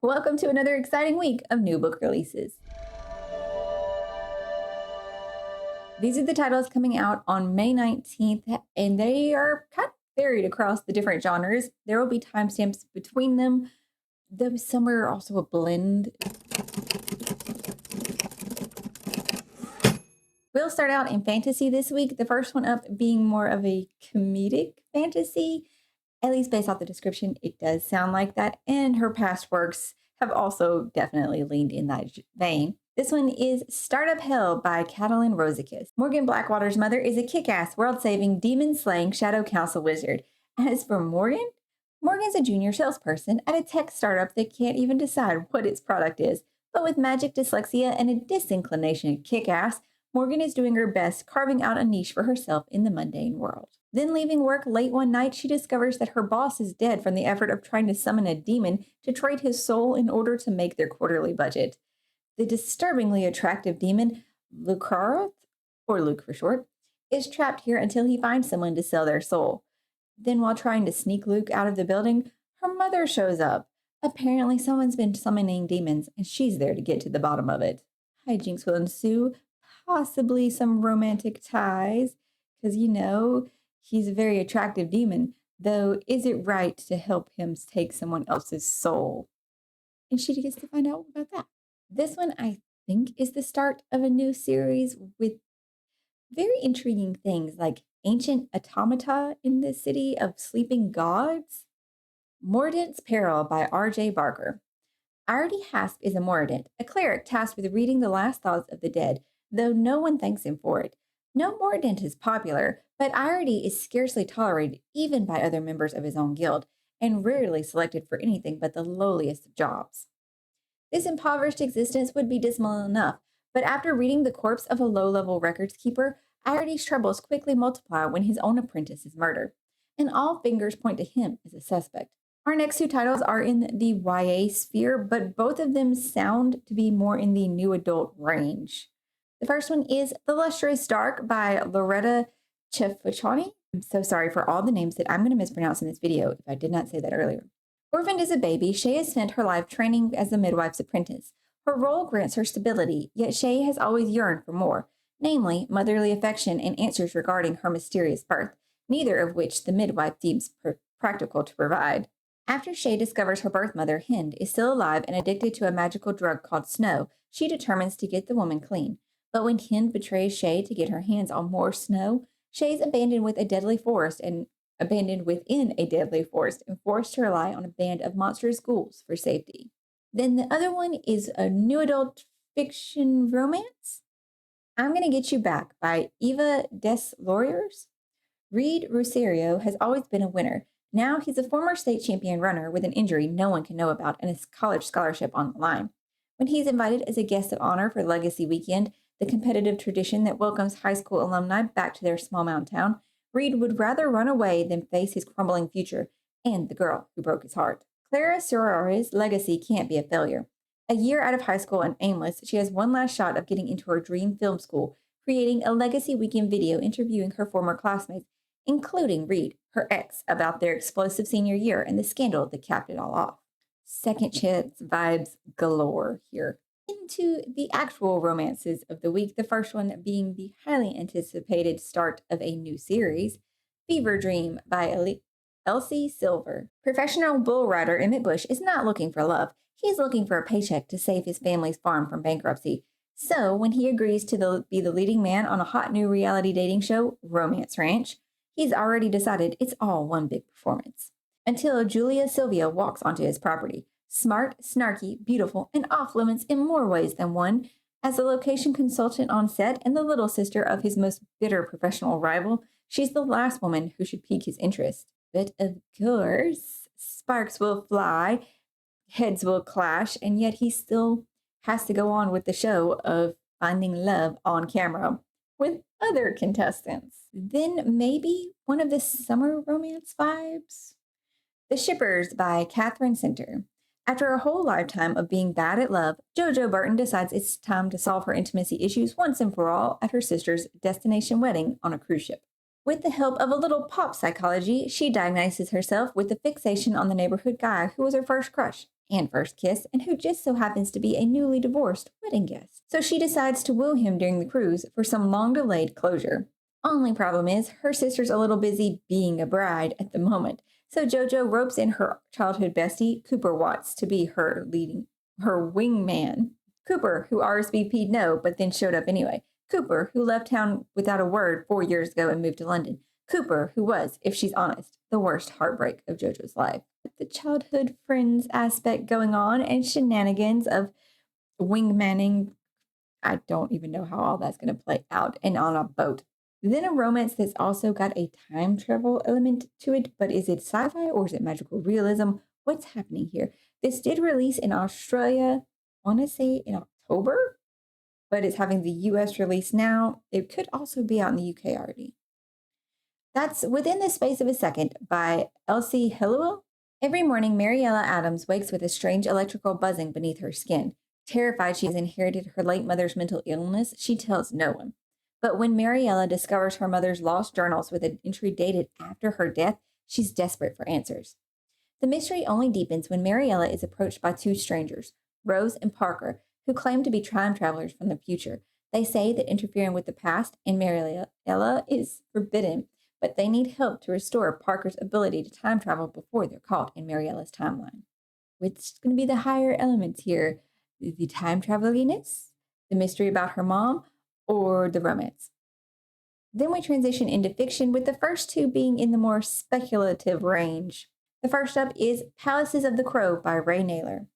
Welcome to another exciting week of new book releases. These are the titles coming out on May 19th, and they are kind of varied across the different genres. There will be timestamps between them, though some are also a blend. We'll start out in fantasy this week, the first one up being more of a comedic fantasy. At least based off the description, it does sound like that, and her past works have also definitely leaned in that vein. This one is Startup Hell by Catalin Rosicus. Morgan Blackwater's mother is a kick-ass, world-saving, demon-slaying Shadow Council wizard. As for Morgan, Morgan's a junior salesperson at a tech startup that can't even decide what its product is. But with magic, dyslexia, and a disinclination to kick-ass, Morgan is doing her best, carving out a niche for herself in the mundane world. Then, leaving work late one night, she discovers that her boss is dead from the effort of trying to summon a demon to trade his soul in order to make their quarterly budget. The disturbingly attractive demon, Lucaroth, or Luke for short, is trapped here until he finds someone to sell their soul. Then, while trying to sneak Luke out of the building, her mother shows up. Apparently, someone's been summoning demons, and she's there to get to the bottom of it. Hijinks will ensue, possibly some romantic ties, because, he's a very attractive demon, though is it right to help him take someone else's soul? And she gets to find out about that. This one, I think, is the start of a new series with very intriguing things like ancient automata in the city of sleeping gods. Mordant's Peril by R.J. Barker. Artie Hasp is a Mordant, a cleric tasked with reading the last thoughts of the dead, though no one thanks him for it. No Mordant is popular, but Artie is scarcely tolerated even by other members of his own guild, and rarely selected for anything but the lowliest of jobs. This impoverished existence would be dismal enough, but after reading the corpse of a low-level records keeper, Artie's troubles quickly multiply when his own apprentice is murdered, and all fingers point to him as a suspect. Our next two titles are in the YA sphere, but both of them sound to be more in the new adult range. The first one is The Lustrous Dark by Loretta Cefucioni. I'm so sorry for all the names that I'm going to mispronounce in this video if I did not say that earlier. Orphaned as a baby, Shay has spent her life training as a midwife's apprentice. Her role grants her stability, yet Shay has always yearned for more, namely motherly affection and answers regarding her mysterious birth, neither of which the midwife deems practical to provide. After Shay discovers her birth mother, Hind, is still alive and addicted to a magical drug called Snow, she determines to get the woman clean. But when Hind betrays Shay to get her hands on more snow, Shay's abandoned within a deadly forest and forced to rely on a band of monstrous ghouls for safety. Then the other one is a new adult fiction romance. I'm Gonna Get You Back by Eva Des Lauriers. Reed Rosario has always been a winner. Now he's a former state champion runner with an injury no one can know about and a college scholarship on the line. When he's invited as a guest of honor for Legacy Weekend, the competitive tradition that welcomes high school alumni back to their small mountain town, Reed would rather run away than face his crumbling future and the girl who broke his heart. Clara Sorori's legacy can't be a failure. A year out of high school and aimless, she has one last shot of getting into her dream film school, creating a Legacy Weekend video interviewing her former classmates, including Reed, her ex, about their explosive senior year and the scandal that capped it all off. Second chance vibes galore here. Into the actual romances of the week, the first one being the highly anticipated start of a new series, Fever Dream by Elsie Silver. Professional bull rider Emmett Bush is not looking for love. He's looking for a paycheck to save his family's farm from bankruptcy. So when he agrees to be the leading man on a hot new reality dating show, Romance Ranch, he's already decided it's all one big performance. Until Julia Sylvia walks onto his property. Smart, snarky, beautiful, and off limits in more ways than one. As a location consultant on set and the little sister of his most bitter professional rival, she's the last woman who should pique his interest. But of course, sparks will fly, heads will clash, and yet he still has to go on with the show of finding love on camera with other contestants. Then maybe one of the summer romance vibes? The Shippers by Catherine Center. After a whole lifetime of being bad at love, JoJo Burton decides it's time to solve her intimacy issues once and for all at her sister's destination wedding on a cruise ship. With the help of a little pop psychology, she diagnoses herself with a fixation on the neighborhood guy who was her first crush, and first kiss, and who just so happens to be a newly divorced wedding guest. So she decides to woo him during the cruise for some long delayed closure. Only problem is, her sister's a little busy being a bride at the moment. So JoJo ropes in her childhood bestie, Cooper Watts, to be her wingman. Cooper, who RSVP'd no, but then showed up anyway. Cooper, who left town without a word 4 years ago and moved to London. Cooper, who was, if she's honest, the worst heartbreak of JoJo's life. The childhood friends aspect going on and shenanigans of wingmanning. I don't even know how all that's going to play out, and on a boat. Then a romance that's also got a time travel element to it, but is it sci-fi or is it magical realism? What's happening here? This did release in Australia, I want to say in October, but it's having the US release now. It could also be out in the UK already. That's Within the Space of a Second by Elsie Hillewell. Every morning, Mariella Adams wakes with a strange electrical buzzing beneath her skin. Terrified she has inherited her late mother's mental illness, she tells no one. But when Mariella discovers her mother's lost journals with an entry dated after her death, she's desperate for answers. The mystery only deepens when Mariella is approached by two strangers, Rose and Parker, who claim to be time travelers from the future. They say that interfering with the past and Mariella is forbidden, but they need help to restore Parker's ability to time travel before they're caught in Mariella's timeline. Which is going to be the higher elements here? The time traveliness, the mystery about her mom, or the romance? Then we transition into fiction, with the first two being in the more speculative range. The first up is Palaces of the Crow by Ray Naylor.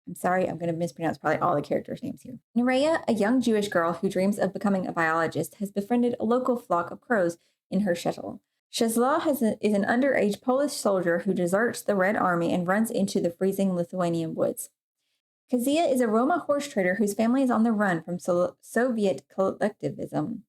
I'm sorry, I'm going to mispronounce probably all the characters' names here. Nerea, a young Jewish girl who dreams of becoming a biologist, has befriended a local flock of crows in her shtetl. Shezla is an underage Polish soldier who deserts the Red Army and runs into the freezing Lithuanian woods. Kazia is a Roma horse trader whose family is on the run from Soviet collectivism.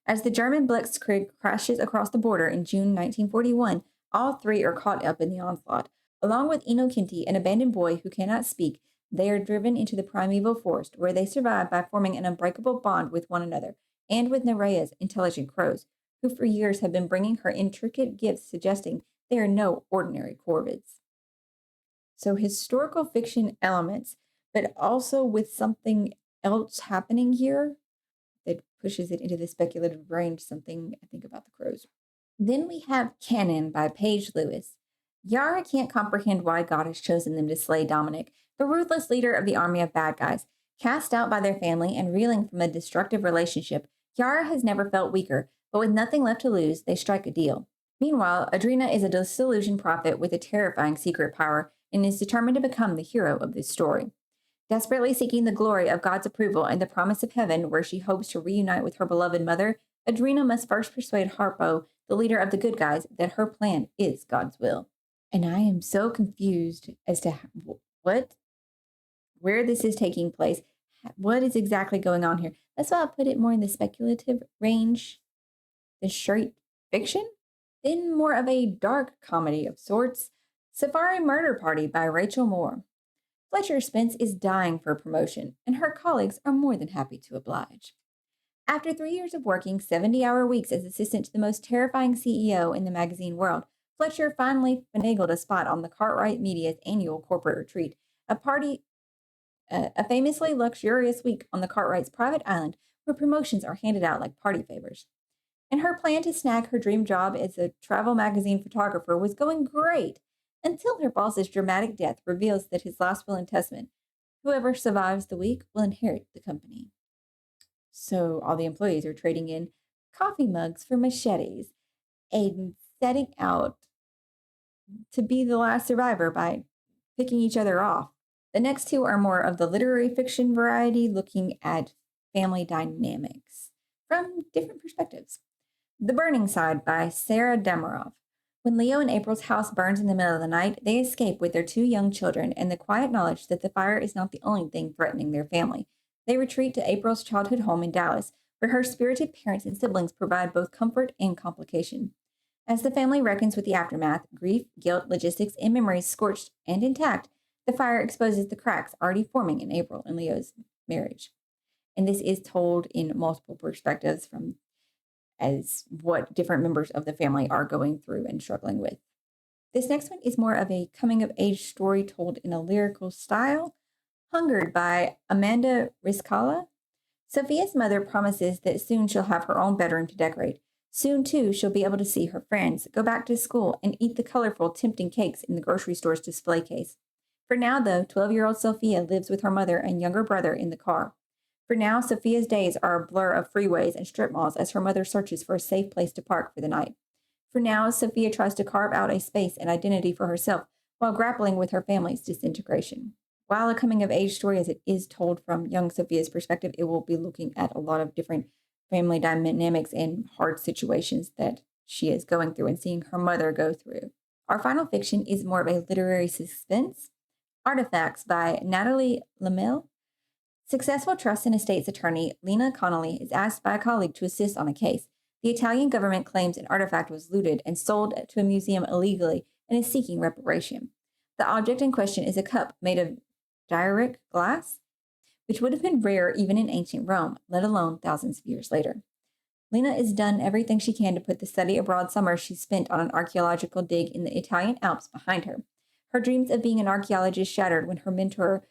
As the German Blitzkrieg crashes across the border in June 1941, all three are caught up in the onslaught. Along with Inokinti, an abandoned boy who cannot speak, they are driven into the primeval forest, where they survive by forming an unbreakable bond with one another and with Nerea's intelligent crows, who for years have been bringing her intricate gifts, suggesting they are no ordinary corvids. So historical fiction elements, but also with something else happening here that pushes it into the speculative range, something I think about the crows. Then we have Canon by Paige Lewis. Yara can't comprehend why God has chosen them to slay Dominic, the ruthless leader of the army of bad guys. Cast out by their family and reeling from a destructive relationship, Yara has never felt weaker, but with nothing left to lose, they strike a deal. Meanwhile, Adrena is a disillusioned prophet with a terrifying secret power and is determined to become the hero of this story. Desperately seeking the glory of God's approval and the promise of heaven, where she hopes to reunite with her beloved mother, Adrena must first persuade Harpo, the leader of the good guys, that her plan is God's will. And I am so confused as to where this is taking place, what is exactly going on here. That's why I put it more in the speculative range, the straight fiction. Then more of a dark comedy of sorts, Safari Murder Party by Rachel Moore. Fletcher Spence is dying for promotion, and her colleagues are more than happy to oblige. After 3 years of working 70-hour weeks as assistant to the most terrifying CEO in the magazine world, Fletcher finally finagled a spot on the Cartwright Media's annual corporate retreat, a famously luxurious week on the Cartwright's private island where promotions are handed out like party favors. And her plan to snag her dream job as a travel magazine photographer was going great, until her boss's dramatic death reveals that his last will and testament, whoever survives the week will inherit the company. So all the employees are trading in coffee mugs for machetes and setting out to be the last survivor by picking each other off. The next two are more of the literary fiction variety, looking at family dynamics from different perspectives. The Burning Side by Sarah Demarov. When Leo and April's house burns in the middle of the night, they escape with their two young children and the quiet knowledge that the fire is not the only thing threatening their family. They retreat to April's childhood home in Dallas, where her spirited parents and siblings provide both comfort and complication. As the family reckons with the aftermath, grief, guilt, logistics, and memories scorched and intact, the fire exposes the cracks already forming in April and Leo's marriage. And this is told in multiple perspectives from as what different members of the family are going through and struggling with. This next one is more of a coming of age story told in a lyrical style. Hungered by Amanda Riscala. Sophia's mother promises that soon she'll have her own bedroom to decorate. Soon, too, she'll be able to see her friends, go back to school, and eat the colorful, tempting cakes in the grocery store's display case. For now, though, 12-year-old Sophia lives with her mother and younger brother in the car. For now, Sophia's days are a blur of freeways and strip malls as her mother searches for a safe place to park for the night. For now, Sophia tries to carve out a space and identity for herself while grappling with her family's disintegration. While a coming of age story, as it is told from young Sophia's perspective, it will be looking at a lot of different family dynamics and hard situations that she is going through and seeing her mother go through. Our final fiction is more of a literary suspense. Artifacts by Natalie Lamel. Successful trust and estates attorney Lena Connolly is asked by a colleague to assist on a case. The Italian government claims an artifact was looted and sold to a museum illegally and is seeking reparation. The object in question is a cup made of Doric glass, which would have been rare even in ancient Rome, let alone thousands of years later. Lena has done everything she can to put the study abroad summer she spent on an archaeological dig in the Italian Alps behind her. Her dreams of being an archaeologist shattered when her mentor,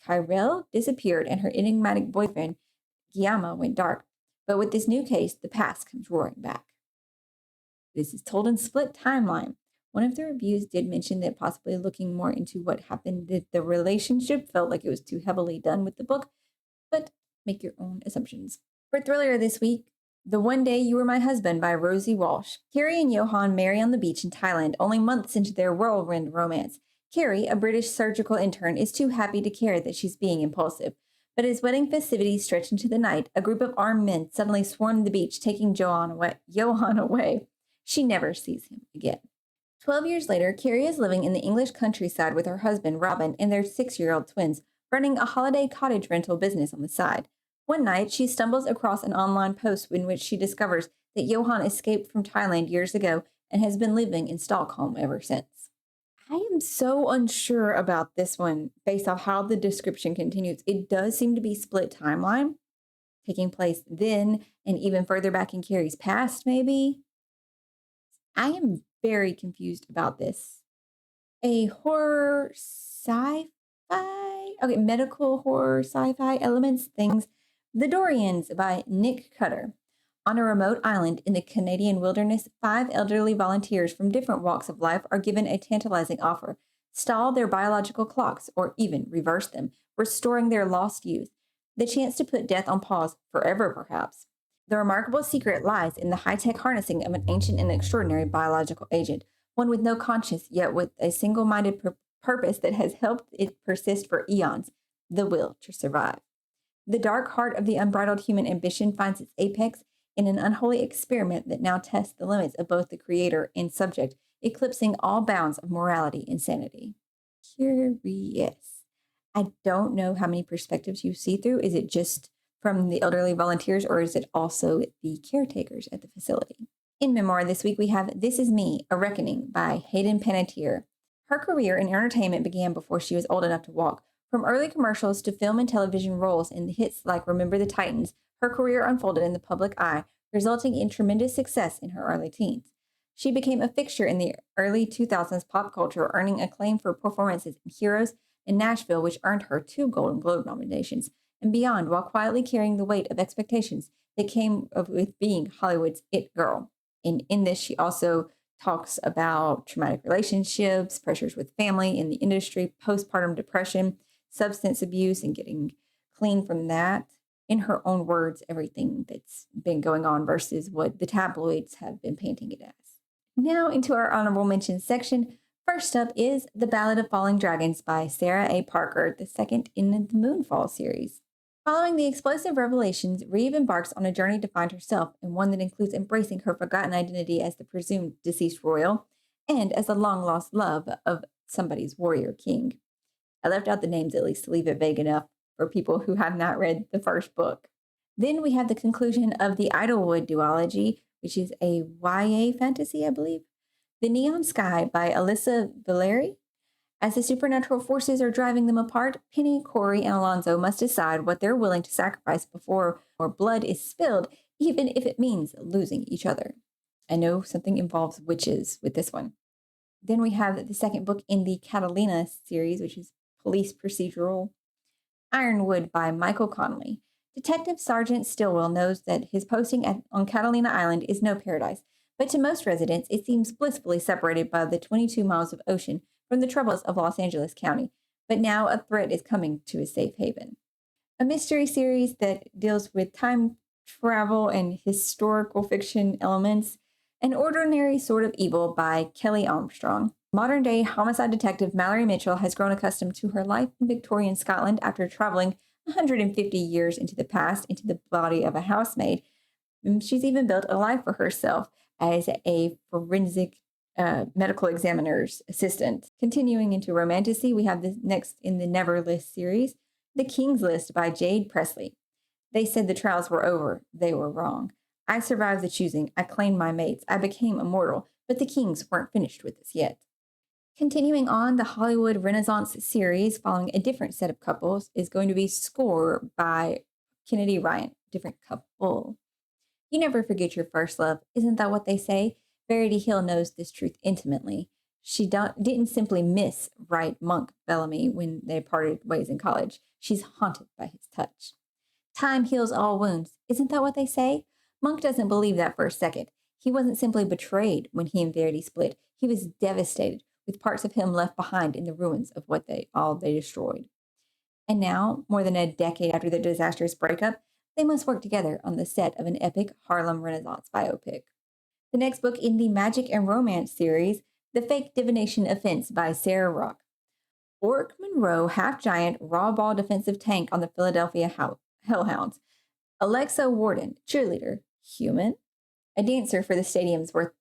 Kyrell, disappeared and her enigmatic boyfriend, Guillermo, went dark. But with this new case, the past comes roaring back. This is told in split timeline. One of the reviews did mention that possibly looking more into what happened that the relationship felt like it was too heavily done with the book, but make your own assumptions. For Thriller this week, The One Day You Were My Husband by Rosie Walsh. Carrie and Johan marry on the beach in Thailand only months into their whirlwind romance. Carrie, a British surgical intern, is too happy to care that she's being impulsive. But as wedding festivities stretch into the night, a group of armed men suddenly swarm the beach, taking Johan away. She never sees him again. 12 years later, Carrie is living in the English countryside with her husband, Robin, and their 6-year-old twins, running a holiday cottage rental business on the side. One night, she stumbles across an online post in which she discovers that Johan escaped from Thailand years ago and has been living in Stockholm ever since. I am so unsure about this one based off how the description continues. It does seem to be split timeline, taking place then and even further back in Carrie's past, maybe. I am very confused about this. A horror sci-fi? Okay, medical horror sci-fi elements, things. The Dorians by Nick Cutter. On a remote island in the Canadian wilderness, 5 elderly volunteers from different walks of life are given a tantalizing offer: stall their biological clocks or even reverse them, restoring their lost youth. The chance to put death on pause forever, perhaps. The remarkable secret lies in the high-tech harnessing of an ancient and extraordinary biological agent, one with no conscience, yet with a single-minded purpose that has helped it persist for eons: the will to survive. The dark heart of the unbridled human ambition finds its apex in an unholy experiment that now tests the limits of both the creator and subject, eclipsing all bounds of morality and sanity. Curious. I don't know how many perspectives you see through. Is it just from the elderly volunteers, or is it also the caretakers at the facility? In memoir this week, we have This Is Me, A Reckoning by Hayden Panettiere. Her career in entertainment began before she was old enough to walk. From early commercials to film and television roles in hits like Remember the Titans, her career unfolded in the public eye, resulting in tremendous success in her early teens. She became a fixture in the early 2000s pop culture, earning acclaim for performances in Heroes and Nashville, which earned her 2 Golden Globe nominations, and beyond, while quietly carrying the weight of expectations that came with being Hollywood's it girl. And in this, she also talks about traumatic relationships, pressures with family in the industry, postpartum depression, substance abuse, and getting clean from that. In her own words, everything that's been going on versus what the tabloids have been painting it as. Now into our honorable mentions section. First up is The Ballad of Falling Dragons by Sarah A. Parker, the second in the Moonfall series. Following the explosive revelations, Reeve embarks on a journey to find herself, and one that includes embracing her forgotten identity as the presumed deceased royal and as a long-lost love of somebody's warrior king. I left out the names at least to leave it vague enough for people who have not read the first book. Then we have the conclusion of the Idlewood duology, which is a YA fantasy, I believe. The Neon Sky by Alyssa Valeri. As the supernatural forces are driving them apart, Penny, Corey, and Alonzo must decide what they're willing to sacrifice before more blood is spilled, even if it means losing each other. I know something involves witches with this one. Then we have the second book in the Catalina series, which is police procedural, Ironwood by Michael Connolly. Detective Sergeant Stillwell knows that his posting on Catalina Island is no paradise, but to most residents, it seems blissfully separated by the 22 miles of ocean from the troubles of Los Angeles County. But now a threat is coming to his safe haven. A mystery series that deals with time travel and historical fiction elements, An Ordinary Sort of Evil by Kelly Armstrong. Modern day homicide detective Mallory Mitchell has grown accustomed to her life in Victorian Scotland after traveling 150 years into the past into the body of a housemaid. She's even built a life for herself as a forensic medical examiner's assistant. Continuing into romantasy, we have the next in the Never List series, The King's List by Jade Presley. They said the trials were over. They were wrong. I survived the choosing. I claimed my mates. I became immortal. But the kings weren't finished with us yet. Continuing on, the Hollywood Renaissance series, following a different set of couples, is going to be Score by Kennedy Ryan. Different couple. You never forget your first love. Isn't that what they say? Verity Hill knows this truth intimately. She didn't simply miss Wright Monk Bellamy when they parted ways in college. She's haunted by his touch. Time heals all wounds. Isn't that what they say? Monk doesn't believe that for a second. He wasn't simply betrayed when he and Verity split. He was devastated, with parts of him left behind in the ruins of what they destroyed. And now, more than a decade after the disastrous breakup, they must work together on the set of an epic Harlem Renaissance biopic. The next book in the Magic and Romance series, The Fake Divination Offense by Sarah Rock. Orc Monroe, half-giant, raw-ball defensive tank on the Philadelphia Hellhounds. Alexa Warden, cheerleader, human, a dancer for the stadium's worth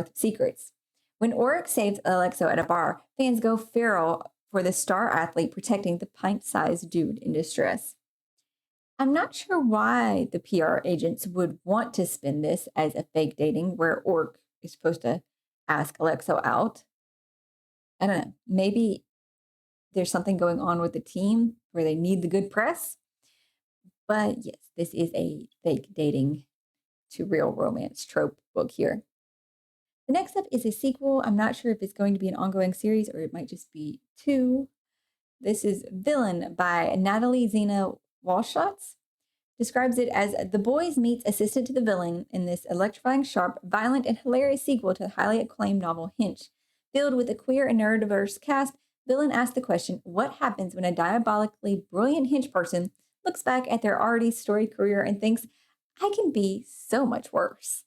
of secrets. When Oric saves Alexo at a bar, fans go feral for the star athlete protecting the pint-sized dude in distress. I'm not sure why the PR agents would want to spin this as a fake dating where Orc is supposed to ask Alexo out. I don't know. Maybe there's something going on with the team where they need the good press. But yes, this is a fake dating to real romance trope book here. The next up is a sequel. I'm not sure if it's going to be an ongoing series or it might just be two. This is Villain by Natalie Zena Walschatz. Describes it as the boys meets assistant to the villain in this electrifying, sharp, violent, and hilarious sequel to the highly acclaimed novel Hinch. Filled with a queer and neurodiverse cast, Villain asks the question, what happens when a diabolically brilliant Hinch person looks back at their already storied career and thinks, I can be so much worse?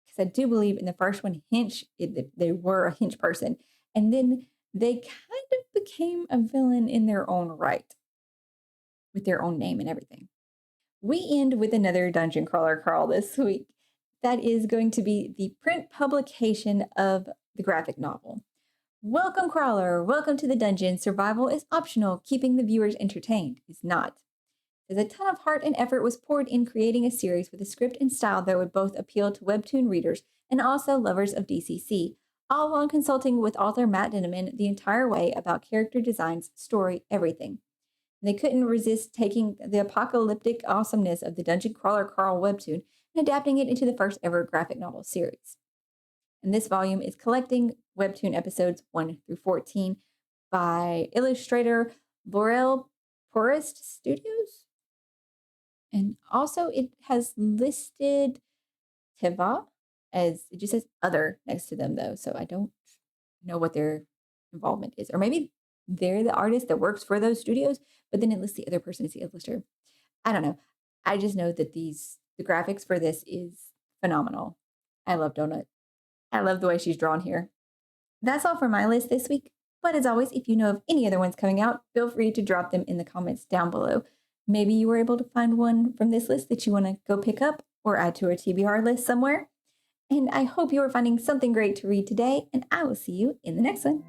Because I do believe in the first one, Hinch, they were a Hinch person. And then they kind of became a villain in their own right, with their own name and everything. We end with another Dungeon Crawler Carl this week. That is going to be the print publication of the graphic novel. Welcome, Crawler. Welcome to the dungeon. Survival is optional. Keeping the viewers entertained is not. There's a ton of heart and effort was poured in creating a series with a script and style that would both appeal to webtoon readers and also lovers of DCC, all while consulting with author Matt Dinneman the entire way about character designs, story, everything. They couldn't resist taking the apocalyptic awesomeness of the Dungeon Crawler Carl webtoon and adapting it into the first ever graphic novel series. And this volume is collecting webtoon episodes 1 through 14 by illustrator Laurel Porist Studios. And also it has listed Teva as, it just says other next to them though, so I don't know what their involvement is. Or maybe they're the artist that works for those studios, but then it lists the other person as the illustrator. I don't know. I just know that the graphics for this is phenomenal. I love Donut. I love the way she's drawn here. That's all for my list this week. But as always, if you know of any other ones coming out, feel free to drop them in the comments down below. Maybe you were able to find one from this list that you want to go pick up or add to our TBR list somewhere. And I hope you are finding something great to read today, and I will see you in the next one.